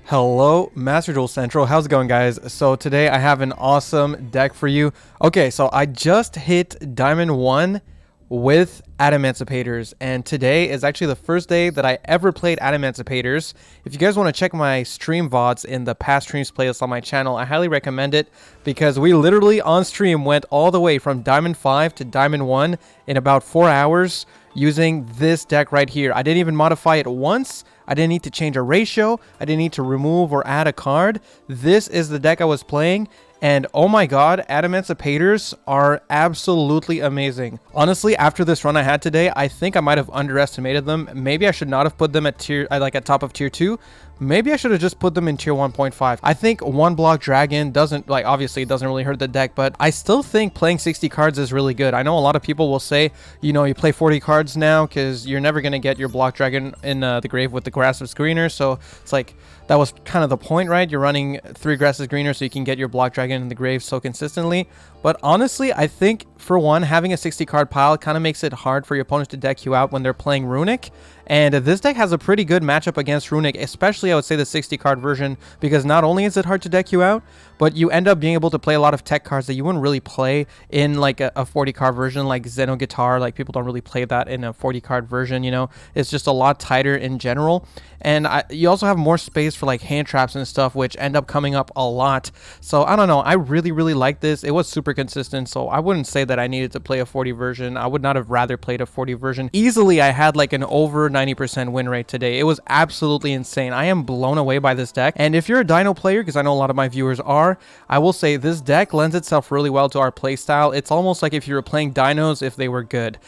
Hello, Master Duel Central. How's it going, guys? So today I have an awesome deck for you. Okay, so I just hit Diamond 1 with Adamancipators, and today is actually the first day that I ever played Adamancipators. If you guys want to check my stream VODs in the past streams playlist on my channel, I highly recommend it because we literally on stream went all the way from Diamond 5 to Diamond 1 in about 4 hours using this deck right here. I didn't even modify it once. I didn't need to change a ratio. I didn't need to remove or add a card. This is the deck I was playing. And oh my god, Adamancipators are absolutely amazing. Honestly, after this run I had today, I think I might have underestimated them. Maybe I should not have put them at top of tier 2. Maybe I should have just put them in tier 1.5. I think one block dragon doesn't, obviously it doesn't really hurt the deck, but I still think playing 60 cards is really good. I know a lot of people will say, you know, you play 40 cards now because you're never going to get your block dragon in the grave with the grass of screener. So it's like, that was kind of the point, right? You're running 3 grasses greener so you can get your block dragon in the grave so consistently. But honestly, I think for one, having a 60 card pile kind of makes it hard for your opponents to deck you out when they're playing Runick. And this deck has a pretty good matchup against Runick, especially I would say the 60 card version, because not only is it hard to deck you out, but you end up being able to play a lot of tech cards that you wouldn't really play in like a 40 card version, like Xeno Guitar. Like people don't really play that in a 40 card version, you know. It's just a lot tighter in general. And you also have more space for like hand traps and stuff, which end up coming up a lot. So I don't know, I really like this. It was super consistent, so I wouldn't say that I needed to play a 40 version. I would not have rather played a 40 version. Easily I had like an over 90% win rate today. It was absolutely insane. I am blown away by this deck. And if you're a Dino player, because I know a lot of my viewers are, I will say this deck lends itself really well to our playstyle. It's almost like if you were playing Dinos if they were good.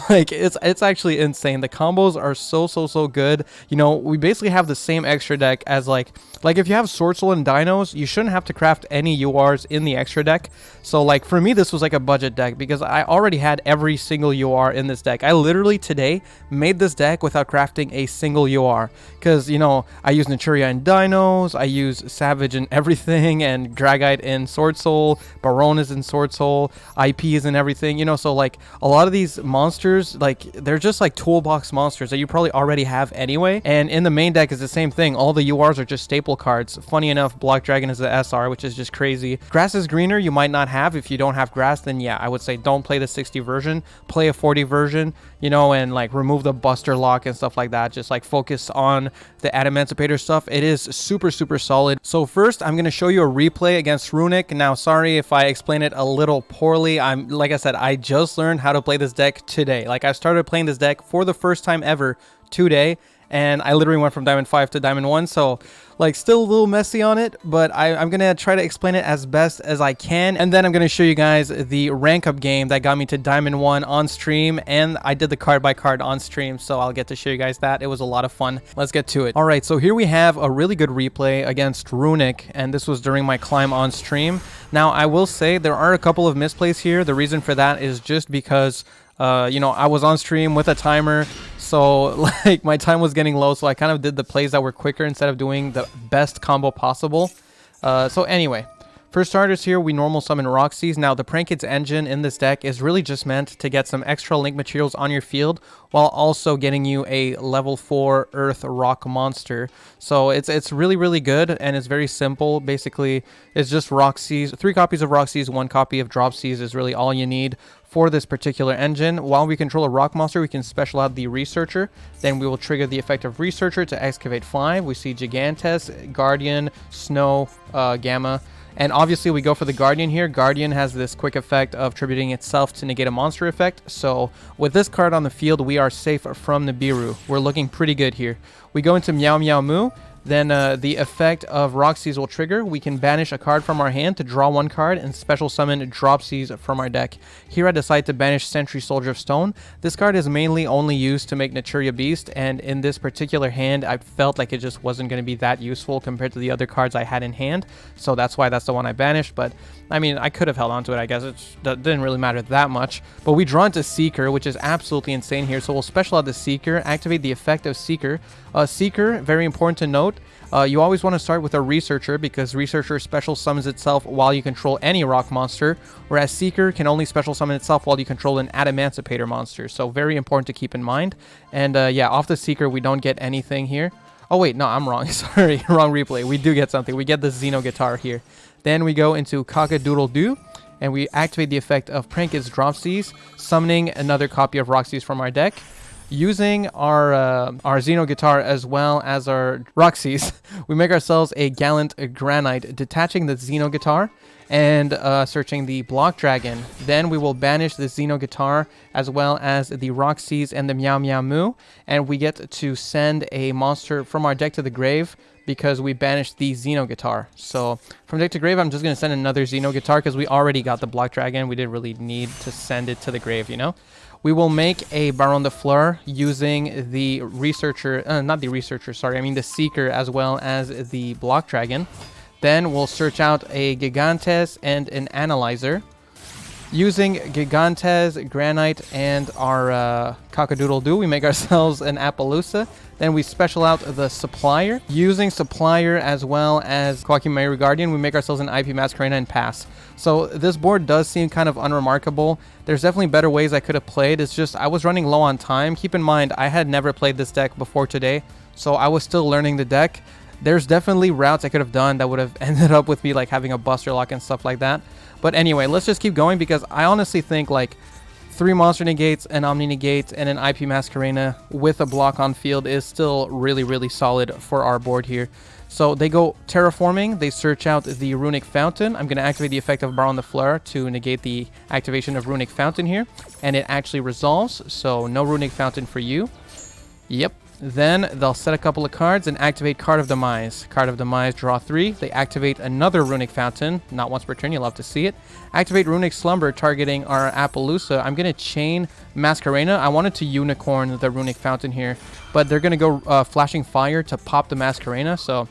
Like it's actually insane. The combos are so good. You know, we basically have the same extra deck as like if you have Sword Soul and Dinos, you shouldn't have to craft any URs in the extra deck. So like for me, this was like a budget deck because I already had every single UR in this deck. I literally today made this deck without crafting a single UR because, you know, I use Naturia in Dinos, I use Savage in everything, and Dragite in Sword Soul, Baron is in Sword Soul, IP is in everything, you know. So like a lot of these monsters, like they're just like toolbox monsters that you probably already have anyway. And in the main deck is the same thing. All the URs are just staple cards. Funny enough, Block Dragon is the SR, which is just crazy. Grass is greener, you might not have. If you don't have grass, then yeah, I would say don't play the 60 version. Play a 40 version, you know, and like remove the Buster Lock and stuff like that. Just like focus on the Adamancipator stuff. It is super solid. So first, I'm going to show you a replay against Runick. Now, sorry if I explain it a little poorly. Like I said, I just learned how to play this deck today. Like I started playing this deck for the first time ever today. And I literally went from Diamond 5 to Diamond 1, so like still a little messy on it, but I'm going to try to explain it as best as I can. And then I'm going to show you guys the rank up game that got me to Diamond 1 on stream, and I did the card by card on stream, so I'll get to show you guys that. It was a lot of fun. Let's get to it. All right, so here we have a really good replay against Runick, and this was during my climb on stream. Now, I will say there are a couple of misplays here. The reason for that is just because you know, I was on stream with a timer, so like my time was getting low, so I kind of did the plays that were quicker instead of doing the best combo possible. So anyway, for starters here, we normal summon Roxy's. Now, the Prank Kids engine in this deck is really just meant to get some extra link materials on your field while also getting you a level 4 Earth Rock monster. So it's really good, and it's very simple. Basically, it's just Roxy's. 3 copies of Roxy's, 1 copy of Dropsies is really all you need for this particular engine. While we control a rock monster, we can special out the Researcher. Then we will trigger the effect of Researcher to excavate 5. We see Gigantes, Guardian, Snow, Gamma. And obviously we go for the Guardian here. Guardian has this quick effect of tributing itself to negate a monster effect. So with this card on the field, we are safe from Nibiru. We're looking pretty good here. We go into Meow Meow Moo. Then the effect of Roxy's will trigger. We can banish a card from our hand to draw 1 card and special summon Dropsies from our deck. Here I decide to banish Sentry Soldier of Stone. This card is mainly only used to make Naturia Beast, and in this particular hand, I felt like it just wasn't going to be that useful compared to the other cards I had in hand. So that's why that's the one I banished, but I mean, I could have held on to it, I guess. It didn't really matter that much. But we draw into Seeker, which is absolutely insane here. So we'll special out the Seeker, activate the effect of Seeker. Seeker, very important to note, you always want to start with a Researcher because Researcher special summons itself while you control any rock monster, whereas Seeker can only special summon itself while you control an Adamancipator monster. So very important to keep in mind. And yeah, off the Seeker, we don't get anything here. Oh wait, no, I'm wrong. Sorry, wrong replay. We do get something. We get the Xeno guitar here. Then we go into Cock-a-Doodle-Doo, and we activate the effect of Pranket's Dropsies, summoning another copy of Roxy's from our deck. Using our Xeno guitar as well as our Roxy's, we make ourselves a Gallant Granite, detaching the Xeno guitar and searching the Block Dragon. Then we will banish the Xeno guitar as well as the Roxy's and the Meow Meow Moo, and we get to send a monster from our deck to the grave because we banished the Xeno guitar. So from deck to grave, I'm just going to send another Xeno guitar because we already got the Block Dragon. We didn't really need to send it to the grave, you know? We will make a Baron de Fleur using the Researcher, not the Researcher, sorry, I mean the Seeker as well as the Block Dragon. Then we'll search out a Gigantes and an Analyzer. Using Gigantes, Granite, and our Cock-a-Doodle-Doo, we make ourselves an Appaloosa. Then we special out the Supplier. Using Supplier as well as Kowakimeru Guardian, we make ourselves an IP Masquerena and pass. So this board does seem kind of unremarkable. There's definitely better ways I could have played. It's just I was running low on time. Keep in mind, I had never played this deck before today, so I was still learning the deck. There's definitely routes I could have done that would have ended up with me like having a Buster Lock and stuff like that. But anyway, let's just keep going because I honestly think like 3 Monster Negates, an Omni Negate, and an IP Masquerena with a block on field is still really, really solid for our board here. So they go Terraforming, they search out the Runick Fountain. I'm going to activate the effect of Baron de Fleur to negate the activation of Runick Fountain here. And it actually resolves, so no Runick Fountain for you. Yep. Then they'll set a couple of cards and activate Card of Demise. Card of Demise, draw 3. They activate another Runick Fountain. Not once per turn, you'll have to see it. Activate Runick Slumber, targeting our Appaloosa. I'm going to chain Masquerena. I wanted to Unicorn the Runick Fountain here, but they're going to go Flashing Fire to pop the Masquerena, so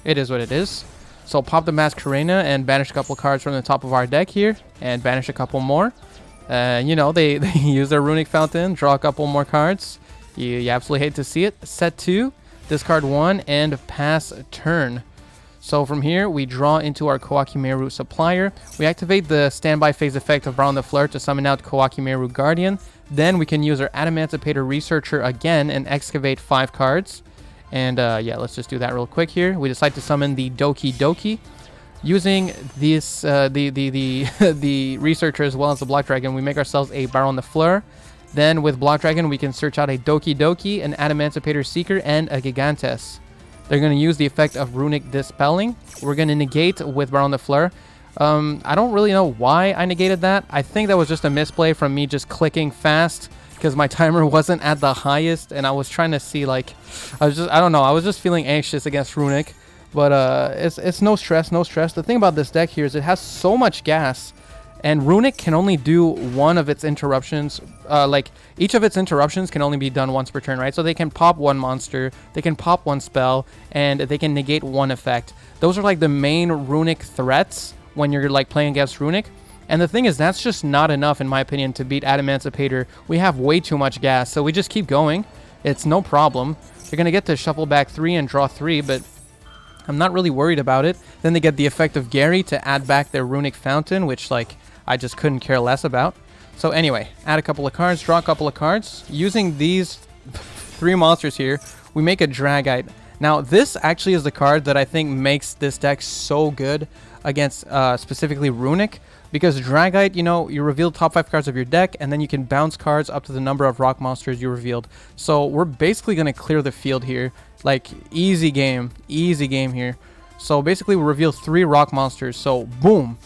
it is what it is. So pop the Masquerena and banish a couple cards from the top of our deck here, and banish a couple more. You know, they use their Runick Fountain, draw a couple more cards. You absolutely hate to see it. Set 2, discard 1, and pass turn. So from here, we draw into our Kowakimeru Supplier. We activate the standby phase effect of Baron de Fleur to summon out Kowakimeru Guardian. Then we can use our Adamancipator Researcher again and excavate 5 cards. And yeah, let's just do that real quick here. We decide to summon the Doki Doki. Using this, the Researcher as well as the Block Dragon, we make ourselves a Baron de Fleur. Then with Block Dragon, we can search out a Doki Doki, an Adamancipator Seeker, and a Gigantes. They're going to use the effect of Runick Dispelling. We're going to negate with Baron de Fleur. I don't really know why I negated that. I think that was just a misplay from me just clicking fast because my timer wasn't at the highest, and I was trying to see, like, I don't know, I was just feeling anxious against Runick. But it's no stress, no stress. The thing about this deck here is it has so much gas. And Runick can only do one of its interruptions. Like, each of its interruptions can only be done once per turn, right? So they can pop one monster, they can pop one spell, and they can negate one effect. Those are, like, the main Runick threats when you're, like, playing against Runick. And the thing is, that's just not enough, in my opinion, to beat Adamancipator. We have way too much gas, so we just keep going. It's no problem. They're going to get to shuffle back 3 and draw 3, but I'm not really worried about it. Then they get the effect of Gary to add back their Runick Fountain, which, like, I just couldn't care less about. So anyway, add a couple of cards, draw a couple of cards. Using these 3 monsters here, we make a Dragite. Now, this actually is the card that I think makes this deck so good against specifically Runick. Because Dragite, you know, you reveal the top 5 cards of your deck, and then you can bounce cards up to the number of rock monsters you revealed. So we're basically going to clear the field here. Like, easy game here. So basically we reveal 3 rock monsters. So boom.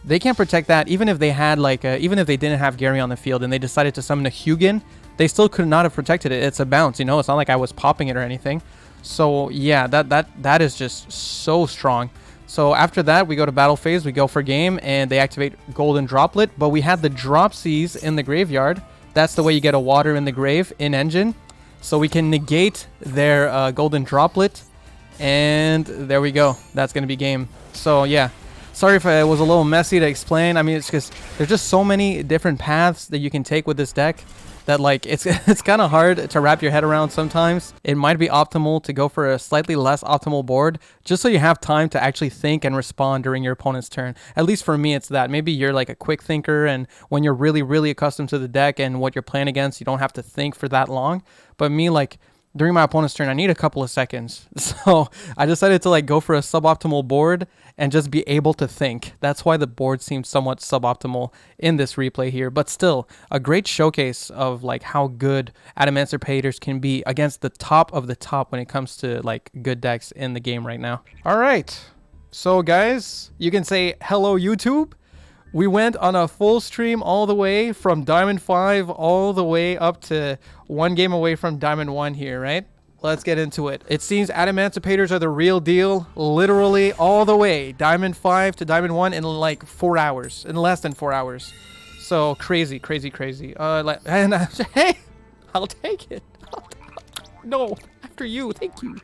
They can't protect that even if they had like even if they didn't have Gary on the field and they decided to summon a Hugin, they still could not have protected it. It's a bounce, you know. It's not like I was popping it or anything. So yeah, that is just so strong. So after that, we go to battle phase. We go for game, and they activate Golden Droplet. But we had the Dropsies in the graveyard. That's the way you get a water in the grave in Engine. So we can negate their Golden Droplet, and there we go. That's gonna be game. So yeah. Sorry if I was a little messy to explain. I mean, it's because there's just so many different paths that you can take with this deck that, like, it's kind of hard to wrap your head around sometimes. It might be optimal to go for a slightly less optimal board just so you have time to actually think and respond during your opponent's turn. At least for me, it's that. Maybe you're like a quick thinker, and when you're really, really accustomed to the deck and what you're playing against, you don't have to think for that long. But me, like, during my opponent's turn, I need a couple of seconds. So I decided to like go for a suboptimal board and just be able to think. That's why the board seems somewhat suboptimal in this replay here, but still a great showcase of like how good Adamancipators can be against the top of the top when it comes to like good decks in the game right now. All right. So guys, you can say hello YouTube. We went on a full stream all the way from Diamond 5 all the way up to 1 game away from Diamond 1 here, right? Let's get into it. It seems Adamancipators are the real deal, literally all the way. Diamond 5 to Diamond 1 in like 4 hours, in less than 4 hours. So crazy, crazy, crazy. Hey, I'll take it. No, after you, thank you.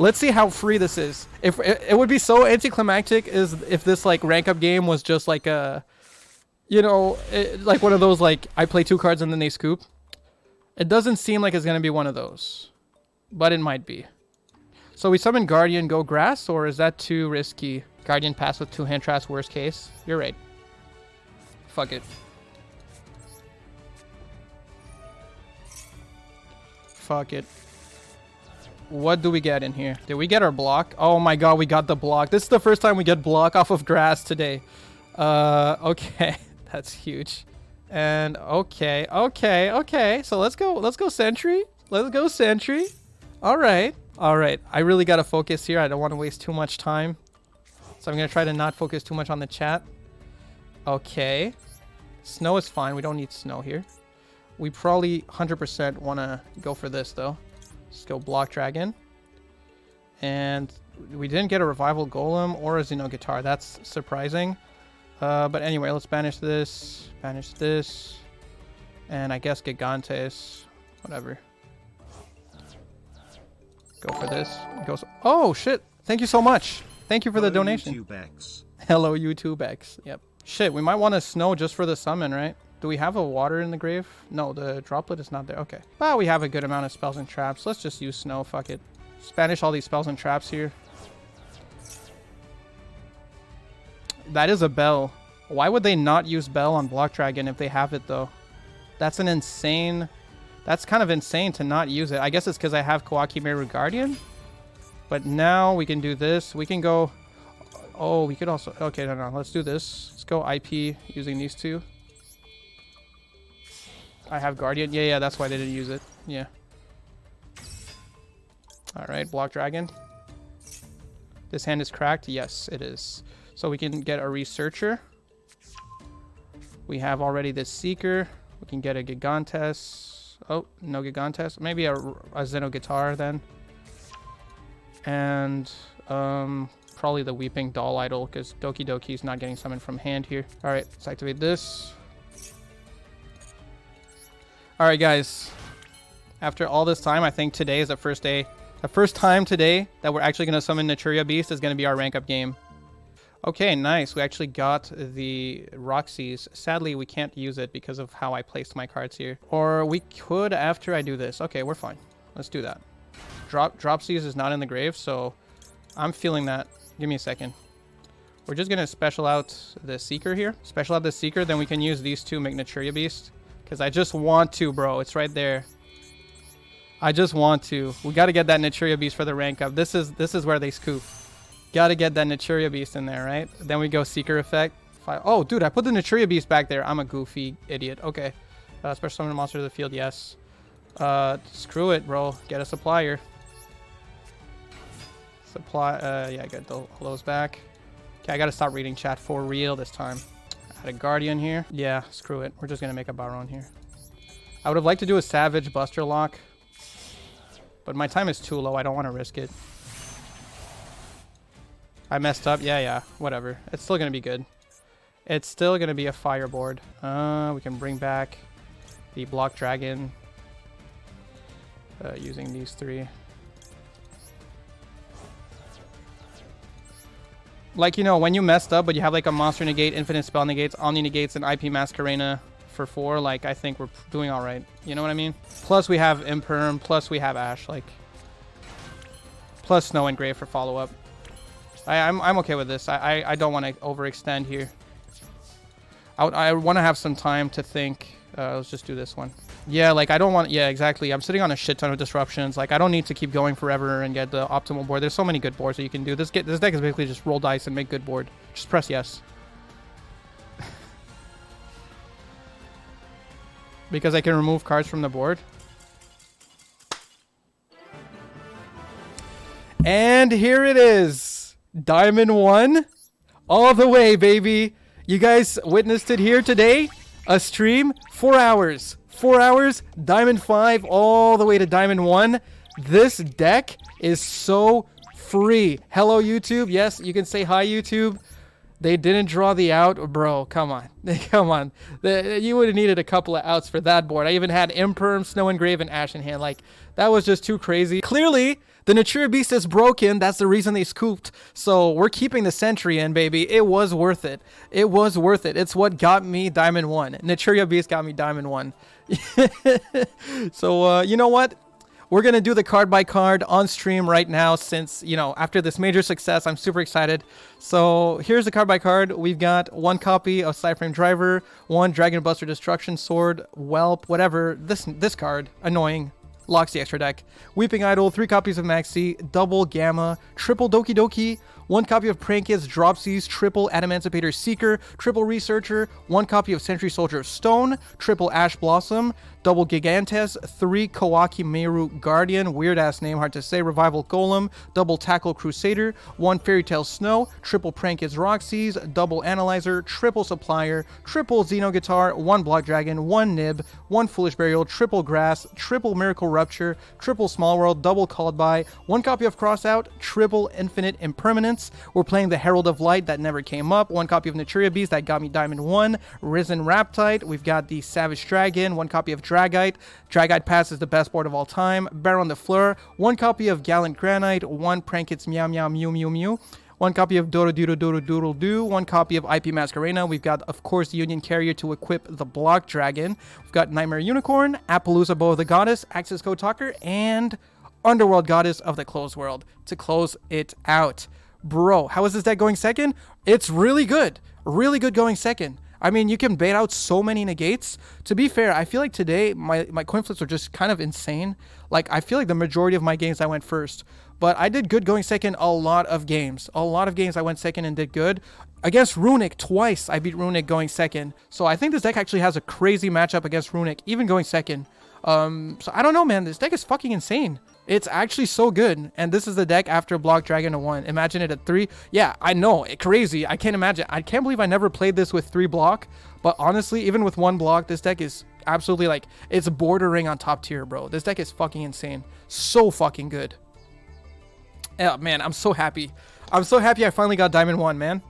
Let's see how free this is. If it would be so anticlimactic is if this like rank up game was just like a, you know, like one of those like I play 2 cards and then they scoop. It doesn't seem like it's gonna be one of those, but it might be. So we summon Guardian, go grass, or is that too risky? Guardian pass with 2 hand traps, worst case. You're right. Fuck it. Fuck it. What do we get in here? Did we get our block? Oh my god, we got the block. This is the first time we get block off of grass today. Okay. That's huge. And okay. So let's go sentry. Let's go sentry. Alright. Alright. I really gotta focus here. I don't want to waste too much time. So I'm gonna try to not focus too much on the chat. Okay. Snow is fine. We don't need snow here. We probably 100% want to go for this though. Let's go block dragon. And we didn't get a revival golem or a Xeno guitar. That's surprising. But anyway, let's banish this. Banish this. And I guess Gigantes. Whatever. Go for this. Goes. Oh shit. Thank you so much. Thank you for the donation. YouTube-X. Hello YouTube-X. Yep. Shit, we might want to snow just for the summon, right? Do we have a water in the grave? No, the droplet is not there. Okay. But we have a good amount of spells and traps. Let's just use snow. Fuck it. Spanish all these spells and traps here. That is a bell. Why would they not use bell on block dragon if they have it though? That's an insane... That's kind of insane to not use it. I guess it's because I have Kawaki Meru Guardian. But now we can do this. We can go... Oh, we could also... Okay, no. Let's do this. Let's go IP using these two. I have Guardian. Yeah, that's why they didn't use it. Yeah. Alright, block dragon. This hand is cracked. Yes, it is. So we can get a Researcher. We have already this Seeker. We can get a Gigantes. Oh, no Gigantes. Maybe a Xeno Guitar then. And probably the Weeping Doll Idol because Doki Doki is not getting summoned from hand here. Alright, let's activate this. Alright guys, after all this time, I think today is the first time today that we're actually going to summon Naturia Beast is going to be our rank up game. Okay, nice. We actually got the Roxy's. Sadly, we can't use it because of how I placed my cards here. Or we could after I do this. Okay, we're fine. Let's do that. Dropsies is not in the grave, so I'm feeling that. Give me a second. We're just going to special out the Seeker here. Special out the Seeker, then we can use these two, make Naturia Beast. Because I just want to, bro. It's right there. I just want to. We got to get that Naturia Beast for the rank up. This is where they scoop. Got to get that Naturia Beast in there, right? Then we go Seeker effect. Oh, dude, I put the Naturia Beast back there. I'm a goofy idiot. Okay. Special summon a monster to the field, yes. Screw it, bro. Get a supplier. Yeah, get all those back. Okay, I got to stop reading chat for real this time. Add a Guardian here. Yeah, screw it. We're just going to make a Baron here. I would have liked to do a Savage Buster Lock. But my time is too low. I don't want to risk it. I messed up. Yeah. Whatever. It's still going to be good. It's still going to be a fireboard. We can bring back the Block Dragon. Using these three. Like, you know, when you messed up, but you have like a Monster Negate, Infinite Spell Negates, Omni Negates, and IP Masquerena for 4, like, I think we're doing all right. You know what I mean? Plus we have Imperm, plus we have Ash, like, plus Snow and Grave for follow-up. I'm okay with this. I don't want to overextend here. I want to have some time to think Let's just do this one. Yeah, like, I don't want... Yeah, exactly. I'm sitting on a shit ton of disruptions. Like, I don't need to keep going forever and get the optimal board. There's so many good boards that you can do. This deck is basically just roll dice and make good board. Just press yes. Because I can remove cards from the board. And here it is. Diamond 1. All the way, baby. You guys witnessed it here today. A stream. 4 hours. 4 hours. Diamond 5 all the way to Diamond 1. This deck is so free. Hello, YouTube. Yes, you can say hi, YouTube. They didn't draw the out. Bro, come on. Come on. You would have needed a couple of outs for that board. I even had Imperm, Snow Engrave, and Ash in hand. Like, that was just too crazy. Clearly, the Natura Beast is broken. That's the reason they scooped. So we're keeping the Sentry in, baby. It was worth it. It was worth it. It's what got me Diamond 1. Natura Beast got me Diamond 1. So, you know what? We're going to do the card by card on stream right now since, you know, after this major success, I'm super excited. So here's the card by card. We've got 1 copy of Cyframe Driver, 1 Dragon Buster Destruction Sword, Whelp, whatever. This card, annoying. Locks the extra deck. Weeping Idol, 3 copies of Maxi, double Gamma, triple Doki Doki, 1 copy of Prankius, Dropsies, triple Adamancipator Seeker, triple Researcher, 1 copy of Sentry Soldier of Stone, triple Ash Blossom, double Gigantes, 3 Kawaki Meru Guardian, weird ass name, hard to say, Revival Golem, double Tackle Crusader, 1 Fairy Tale Snow, triple Prankius Roxy's, double Analyzer, triple Supplier, triple Xeno Guitar, 1 Block Dragon, 1 Nib, 1 Foolish Burial, triple Grass, triple Miracle Rupture, triple Small World, double Called By, 1 copy of Crossout, triple Infinite Impermanence. We're playing the Herald of Light that never came up, 1 copy of Natura Beast that got me Diamond 1, Risen Raptite, we've got the Savage Dragon, 1 copy of Dragite, Dragite Pass is the best board of all time, Baron de Fleur, 1 copy of Gallant Granite, 1 Prankits Meow Meow Mew Mew Mew, 1 copy of Doodle Doodle Doodle Doodle Doo, 1 copy of IP Masquerena. We've got, of course, the Union Carrier to equip the Block Dragon. We've got Nightmare Unicorn, Appaloosa Bow of the Goddess, Access Code Talker, and Underworld Goddess of the Closed World to close it out. Bro, how is this deck going second? It's really good. Really good going second. I mean, you can bait out so many negates. To be fair, I feel like today my coin flips are just kind of insane. Like, I feel like the majority of my games I went first. But I did good going second a lot of games. A lot of games I went second and did good. Against Runick, twice I beat Runick going second. So I think this deck actually has a crazy matchup against Runick, even going second. So I don't know, man. This deck is fucking insane. It's actually so good. And this is the deck after Block Dragon to 1. Imagine it at 3. Yeah, I know. Crazy. I can't imagine. I can't believe I never played this with 3 block. But honestly, even with 1 block, this deck is absolutely like, it's bordering on top tier, bro. This deck is fucking insane. So fucking good. Yeah, man, I'm so happy. I'm so happy I finally got Diamond 1, man.